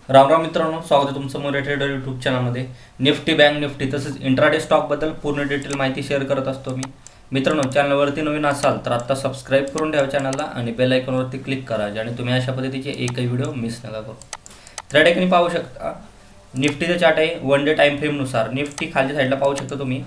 राम राम मित्रांनो, स्वागत आहे तुमचं मोरे ट्रेडर यूट्यूब चॅनलमध्ये. निफ्टी, बँक निफ्टी तसंच इंट्राडे स्टॉकबद्दल पूर्ण डिटेल माहिती शेअर करत असतो मी. मित्रांनो, चॅनलवरती नवीन असाल तर आत्ता सबस्क्राईब करून ठेवा चॅनलला आणि बेल आयकॉनवरती क्लिक करा, ज्याने तुम्ही अशा पद्धतीचे एकही व्हिडिओ मिस नका करू. तर या ठिकाणी पाहू शकता निफ्टीचा चार्ट आहे. वन डे टाईम फ्रेमनुसार निफ्टी खालच्या साईडला पाहू शकता तुम्ही.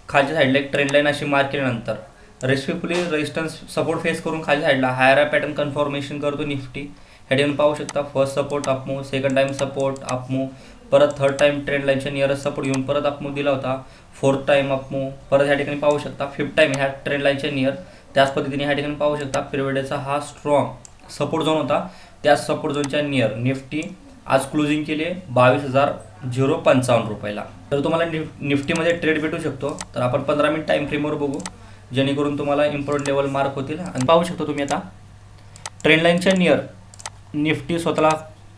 खालच्या साईडला एक ट्रेंड लाईन अशी मार्क केल्यानंतर रेस्पेक्टफुली रेजिस्टन्स सपोर्ट फेस करून खालच्या साईडला हायर पॅटर्न कन्फर्मेशन करतो निफ्टी. ह्या ठिकाणी पाहू शकता first support up move, second time support up move, परत थर्ड टाइम ट्रेंड लाईनच्या नियरस्ट सपोर्ट घेऊन परत अपमूव दिला होता, फोर्थ टाइम अपमूव, परत ह्या ठिकाणी पाहू शकता फिफ्थ टाइम ह्या ट्रेंड लाईनच्या नियर. त्याच पद्धतीने ह्या ठिकाणी पाहू शकता पिरियडचा हा स्ट्रॉंग सपोर्ट झोन होता. त्याच सपोर्ट झोनच्या नियर निफ्टी आज क्लोजिंग केली 22,055 रुपयाला. तर तुम्हाला निफ्टीमध्ये ट्रेड भेटू शकतो. तर आपण 15 मिनिट टाईम फ्रेमवर बघू, जेणेकरून तुम्हाला इम्पॉर्टंट लेवल मार्क होतील. आणि पाहू शकतो तुम्ही आता ट्रेंड लाईनच्या नियर निफ्टी स्वतःला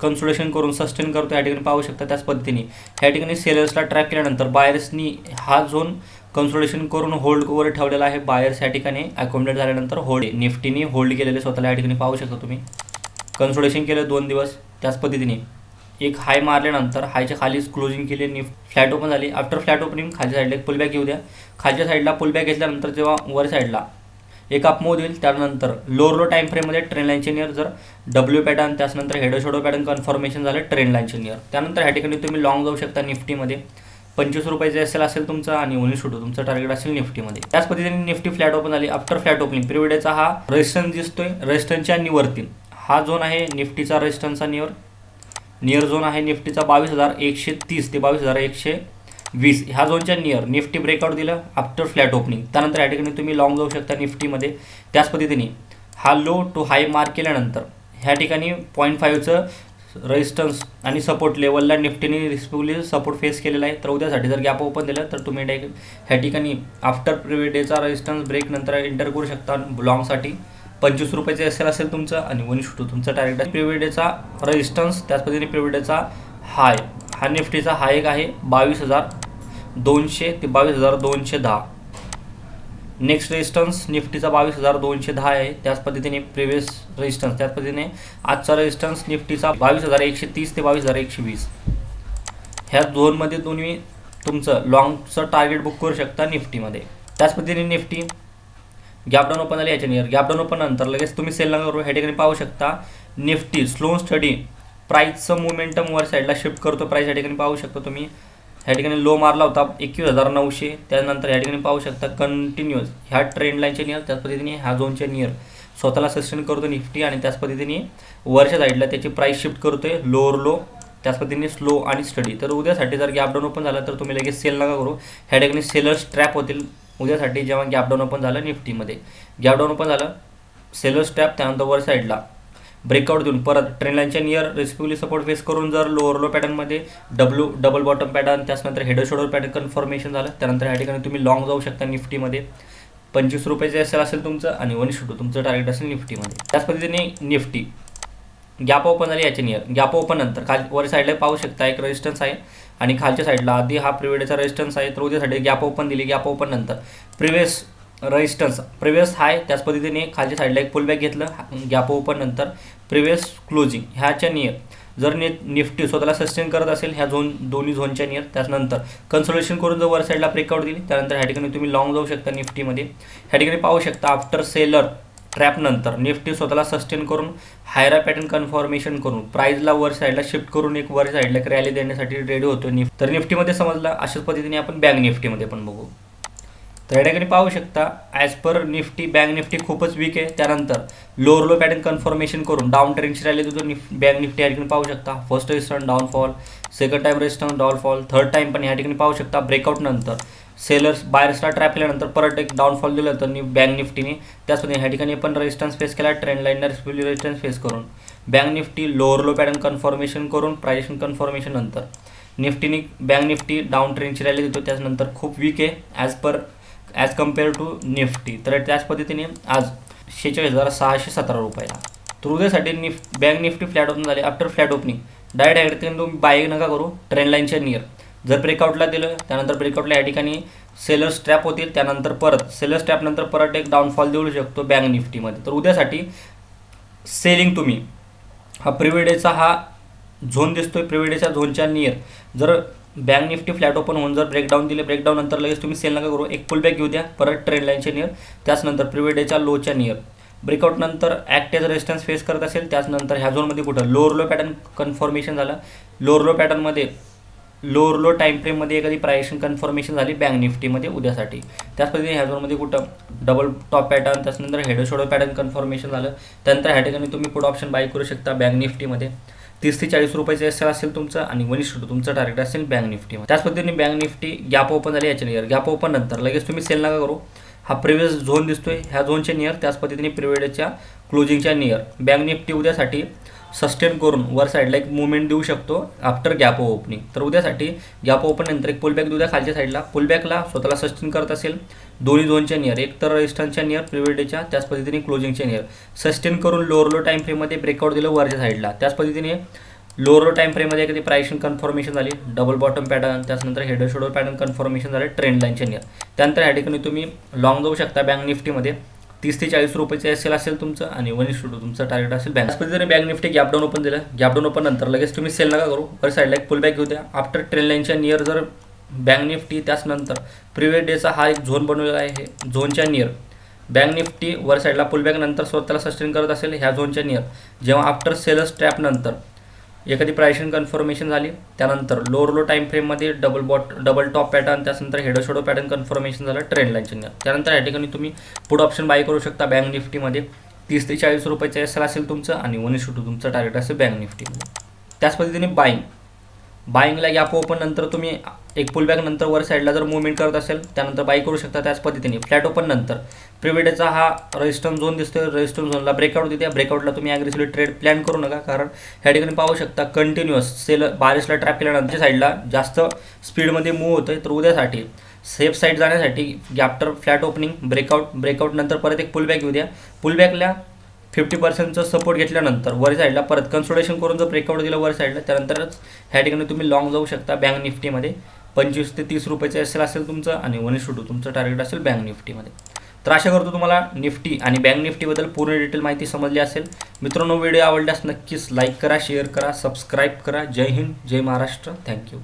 कन्सोलिडेशन करून सस्टेन करतो. या ठिकाणी पाहू शकता त्याच पद्धतीने ह्या ठिकाणी सेलर्सला ट्रॅप केल्यानंतर बायर्सनी हा झोन कन्सोलिडेशन करून होल्डवर ठेवलेला आहे. बायर्स या ठिकाणी अकोमोडेट झाल्यानंतर निफ्टीने होल्ड केलेले स्वतःला या ठिकाणी पाहू शकता तुम्ही. कन्सोलिडेशन केलं 2 दिवस. त्याच पद्धतीने एक हाय मारल्यानंतर हायच्या खालीच क्लोजिंग केली. फ्लॅट ओपन झाली. आफ्टर फ्लॅट ओपनिंग खालच्या साईडला एक पुलबॅक घेऊ द्या. खालच्या साईडला पुलबॅक घेतल्यानंतर जेव्हा वर साईडला एक अपमूव देईल, त्यानंतर लोअर लो टाईम फ्रेममध्ये ट्रेंड लाईनचे नियर जर डब्ल्यू पॅटर्न, त्यानंतर हेड शोडो पॅटर्न कन्फर्मेशन झालं ट्रेंड लाईनचे नियर. त्यानंतर ह्या ठिकाणी तुम्ही लॉंग जाऊ शकता निफ्टीमध्ये. 25 रुपयाचे असेल तुमचं आणि 19 शूट तुमचं टार्गेट असेल निफ्टीमध्ये. त्याच पद्धतीने निफ्टी फ्लॅट ओपन झाली. आफ्टर फ्लॅट ओपनिंग पिरियडचा हा रेजिस्टन्स दिसतोय. रेजिस्टन्सच्या निवरती हा झोन आहे निफ्टीचा रेजिस्टन्सचा नियर झोन आहे निफ्टीचा 22,130 ते 22,120 ह्या झोनच्या नियर निफ्टी ब्रेकआउट दिलं आफ्टर फ्लॅट ओपनिंग. त्यानंतर या ठिकाणी तुम्ही लॉंग जाऊ शकता निफ्टीमध्ये. त्याच पद्धतीने हा लो टू हाय मार्क केल्यानंतर ह्या ठिकाणी 0.5चं रेजिस्टन्स आणि सपोर्ट लेवलला निफ्टीने रिस्पेक्टफुली सपोर्ट फेस केलेला आहे. तर उद्यासाठी जर गॅप ओपन दिलं तर तुम्ही ह्या ठिकाणी आफ्टर प्रिव्हियस डेचा रेजिस्टन्स ब्रेक नंतर एंटर करू शकता लॉंगसाठी. 25 रुपयाचे असेल तुमचं आणि 19 शूट तुमचं टार्गेट. प्रिव्हियस डेचा रेजिस्टन्स, त्याच पद्धतीने प्रिव्हियस डेचा हाय, हा निफ्टीचा हाय एक आहे 22,200 ते 22,210. नेक्स्ट रेजिस्टन्स निफ्टीचा 22,210 आहे. त्याच पद्धतीने प्रिव्हियस रेजिस्टन्स, त्याच पद्धतीने आजचा रेजिस्टन्स निफ्टीचा 22,130 ते 22,120. ह्या झोनमध्ये तुम्ही तुमचं लॉंगचं टार्गेट बुक करू शकता निफ्टीमध्ये. त्याच पद्धतीने निफ्टी गॅप डाऊन ओपन झाली याच्या नियर. गॅप डाऊन ओपन नंतर लगेच तुम्ही सेल नका करू. ह्या ठिकाणी पाहू शकता निफ्टी स्लो स्टडी प्राईसचं मोमेंटम वर साईडला शिफ्ट करतो. प्राईस या ठिकाणी पाहू शकता तुम्ही. ह्या ठिकाणी लो मारला होता 21,900. त्यानंतर या ठिकाणी पाहू शकता कंटिन्युअस ह्या ट्रेंड लाईनच्या नियर, त्याच पद्धतीने ह्या झोनच्या नियर स्वतःला सस्टेन करतो निफ्टी. आणि त्याच पद्धतीने वरच्या साईडला त्याची प्राईस शिफ्ट करतोय लोअर लो, त्याच पद्धतीने स्लो आणि स्टडी. तर उद्यासाठी जर गॅप डाऊन ओपन झालं तर तुम्ही लगेच सेल नका करू. ह्या ठिकाणी सेलर्स ट्रॅप होतील उद्यासाठी जेव्हा गॅप डाऊन ओपन झालं निफ्टीमध्ये. गॅप डाऊन ओपन झालं, सेलर्स ट्रॅप, त्यानंतर वर साईडला ब्रेकआउट देऊन परत ट्रेंड लाईनच्या नियर रेस्पेक्टफुली सपोर्ट फेस करून जर लोअर लो पॅटर्नमध्ये डबल बॉटम पॅटर्न, त्याच्यानंतर हेड शोल्डर पॅटर्न कन्फर्मेशन झालं, त्यानंतर या ठिकाणी तुम्ही लॉंग जाऊ शकता निफ्टीमध्ये. 25 रुपयाचे असेल तुमचं आणि 19 शूट तुमचं टार्गेट असेल निफ्टीमध्ये. त्याच पद्धतीने निफ्टी गॅप ओपन झाली याच्या नियर. गॅप ओपन नंतर वर साईडला पाहू शकता एक रेजिस्टन्स आहे आणि खालच्या साईडला आधी हा प्रिव्हियसचा रेजिस्टन्स आहे. तर उद्यासाठी गॅप ओपन दिली. गॅप ओपन नंतर प्रिव्हियस रेजिस्टन्स, प्रिव्हियस हाय, त्याच पद्धतीने खालच्या साईडला एक पुलबॅक घेतलं. गॅप ओपन नंतर प्रिव्हियस क्लोजिंग ह्याच्या नियर जर निफ्टी स्वतःला सस्टेन करत असेल ह्या दोन्ही झोनच्या नियर, त्यानंतर कन्सोलिडेशन करून जर वर साईडला ब्रेकआउट दिली त्यानंतर ह्या ठिकाणी तुम्ही लॉंग जाऊ शकता निफ्टीमध्ये. ह्या ठिकाणी पाहू शकता आफ्टर सेलर ट्रॅप नंतर निफ्टी स्वतःला सस्टेन करून हायरा पॅटर्न कन्फर्मेशन करून प्राईजला वर साईडला शिफ्ट करून एक वर साईडला एक रॅली देण्यासाठी रेडी होतो तर निफ्टीमध्ये समजलं. अशाच पद्धतीने आपण बँक निफ्टीमध्ये पण बघू. तर या ठिकाणी पाहू शकता as per Nifty bank Nifty खूपच वीक आहे. त्यानंतर लोअर लो पॅटर्न कन्फर्मेशन करून डाऊन ट्रेंडची रॅली देतो बँक निफ्टी. या ठिकाणी पाहू शकता first resistance downfall, second time resistance downfall, third time पण या ठिकाणी पाहू शकता ब्रेकआउट नंतर सेलर्स बायर्सला ट्रॅप केल्यानंतर परत एक डाऊनफॉल दिलं तर बँक निफ्टीने. त्याचप्रमाणे ह्या ठिकाणी पण रेजिस्टन्स फेस केला ट्रेंड लाईनला रिस्पेक्टफुली रेजिस्टन्स फेस करून. Bank Nifty lower low pattern confirmation करून प्रायझेशन कन्फर्मेशन नंतर निफ्टीने बँक निफ्टी डाऊन ट्रेंडची रॅली देतो. त्याच्यानंतर खूप वीक आहे ॲज कम्पेअर टू निफ्टी. तर त्याच पद्धतीने आज 46,617 रुपयाला. तर उद्यासाठी बँक निफ्टी फ्लॅट ओपन झाले. आफ्टर फ्लॅट ओपनिंग डायरेक्ट तुम्ही बाय नका करू ट्रेंड लाईनच्या नियर. जर ब्रेकआउटला दिलं त्यानंतर ब्रेकआउटला या ठिकाणी सेलर्स ट्रॅप होतील, त्यानंतर परत सेलर्स ट्रॅपनंतर परत एक डाऊनफॉल देऊ शकतो बँक निफ्टीमध्ये. तर उद्यासाठी सेलिंग तुम्ही हा प्रिव्हियस डेचा हा झोन दिसतोय प्रिव्हिडेच्या झोनच्या नियर जर बँक निफ्टी फ्लॅट ओपन होऊन जर ब्रेकडाऊन दिले, ब्रेकडाऊन नंतर लगेच तुम्ही सेल नका करू, एक पुलबॅक घेऊ द्या, परत ट्रेंड लाईनच्या नियर, त्याचनंतर प्रिव्हिडेच्या लोच्या नियर ब्रेकआउट नंतर ॲक्ट एज रेजिस्टन्स फेस करत असेल, त्याचनंतर ह्या झोनमध्ये कुठं लोअर लो पॅटर्न कन्फर्मेशन झालं, लोअर लो पॅटर्नमध्ये लोअर लो टाईम फ्रेममध्ये एखादी प्रायशन कन्फर्मेशन झाली बँक निफ्टीमध्ये उद्यासाठी, त्याच पद्धतीने ह्या झोनमध्ये कुठं डबल टॉप पॅटर्न, त्याच्यानंतर हेड शोल्डर पॅटर्न कन्फर्मेशन झालं, त्यानंतर ह्या ठिकाणी तुम्ही पुट ऑप्शन बाय करू शकता बँक निफ्टीमध्ये. 30 ते 40 रुपयाचं एस एल असेल तुमचं आणि 1:2 तुमचं टार्गेट असेल बँक निफ्टीमध्ये. त्याच पद्धतीने बँक निफ्टी गॅप ओपन झाली याच्या नियर, गॅप ओपन नंतर लगेच तुम्ही सेल नका करू, हा प्रिव्हियस झोन दिसतोय ह्या झोनच्या नियर, त्याच पद्धतीने प्रिव्हियसच्या क्लोजिंगच्या नियर बँक निफ्टी उद्यासाठी सस्टेन करून वर साईडला एक मुवमेंट देऊ शकतो आफ्टर गॅप ओपनिंग. तर उद्यासाठी गॅप ओपन नंतर एक पुलबॅक देऊ द्या खालच्या साईडला, पुलबॅकला स्वतःला सस्टेन करत असेल दोन्ही झोनच्या नियर, एक तर रेजिस्टन्सच्या नियर प्रिव्हिडेच्या, त्याच पद्धतीने क्लोजिंगच्या नियर सस्टेन करून लोअर लो टाईम फ्रेममध्ये ब्रेकआउट दिलं वरच्या साईडला, त्याच पद्धतीने लोअर लो टाईम फ्रेममध्ये एखादी प्रायशन कन्फर्मेशन झाली डबल बॉटम पॅटर्न, त्याच्यानंतर हेड शोल्डर पॅटर्न कन्फर्मेशन झालं ट्रेंड लाईनच्या नियर, त्यानंतर या ठिकाणी तुम्ही लॉंग जाऊ शकता बँक निफ्टीमध्ये. 30 ते 40 रुपयाचं एस एल असेल तुमचं आणि 1:2 तुमचं टार्गेट असेल बँक. पद्धतीने bank Nifty gap down open दिलं, गॅप डाऊन ओपन नंतर लगेच तुम्ही सेल नका करू, वर साईडला एक पुलबॅक घेऊ द्या आफ्टर ट्रेंड लाईनच्या नियर जर बँक निफ्टी, त्याचनंतर प्रिव्हियस डेचा हा एक झोन बनवलेला आहे, हे झोनच्या नियर बँक निफ्टी वर साईडला पुलबॅक नंतर स्वतःला सस्टेन करत असेल ह्या झोनच्या नियर, जेव्हा आफ्टर सेलर्स ट्रॅप नंतर एखादी प्रायशन कन्फर्मेशन झाली, त्यानंतर लोअर लो टाईम फ्रेममध्ये डबल टॉप पॅटर्न, त्यानंतर हेड शोल्डर पॅटर्न कन्फर्मेशन झालं ट्रेंड लाईनच्या नियर, त्यानंतर या ठिकाणी तुम्ही पुट ऑप्शन बाय करू शकता बँक निफ्टीमध्ये. 30 ते 40 रुपयाचं एस एल असेल तुमचं आणि 1:2 तुमचं टार्गेट असेल बँक निफ्टीमध्ये. त्याच पद्धतीने बाईंगला गॅप ओपन नंतर तुम्ही एक पुलबॅक नंतर वर साईडला जर मुवमेंट करत असेल त्यानंतर बाय करू शकता. त्याच पद्धतीने फ्लॅट ओपन नंतर प्रिव्हिडेचा हा रेजिस्टन्स झोन दिसतोय, रेजिस्टन्स झोनला ब्रेकआउट देते, ब्रेकआउटला तुम्ही ॲग्रेसिव्हली ट्रेड प्लॅन करू नका, कारण ह्या ठिकाणी पाहू शकता कंटिन्युअस सेल बारिशला ट्रॅप केल्यानंतर साईडला जास्त स्पीडमध्ये मूव्ह होतोय. तर उद्यासाठी सेफ साईड जाण्यासाठी आफ्टर फ्लॅट ओपनिंग ब्रेकआउट नंतर परत एक पुलबॅक घेऊ द्या, पुलबॅकला 50% सपोर्ट घेतल्यानंतर वर साईडला परत कन्सोलिडेशन करून जर ब्रेकआउट दिलं वर साईडला, त्यानंतरच ह्या ठिकाणी तुम्ही लॉंग जाऊ शकता बँक निफ्टीमध्ये. 25 ते 30 रुपयाचं एस एल असेल तुमचं आणि 1:2 तुमचं टार्गेट असेल बँक निफ्टीमध्ये. तर आशा करतो तुम्हाला निफ्टी आणि बँक निफ्टीबद्दल पूर्ण डिटेल माहिती समजली असेल. मित्रांनो, व्हिडिओ आवडल्यास नक्कीच लाईक करा, शेअर करा, सबस्क्राईब करा. जय हिंद, जय महाराष्ट्र. थँक्यू.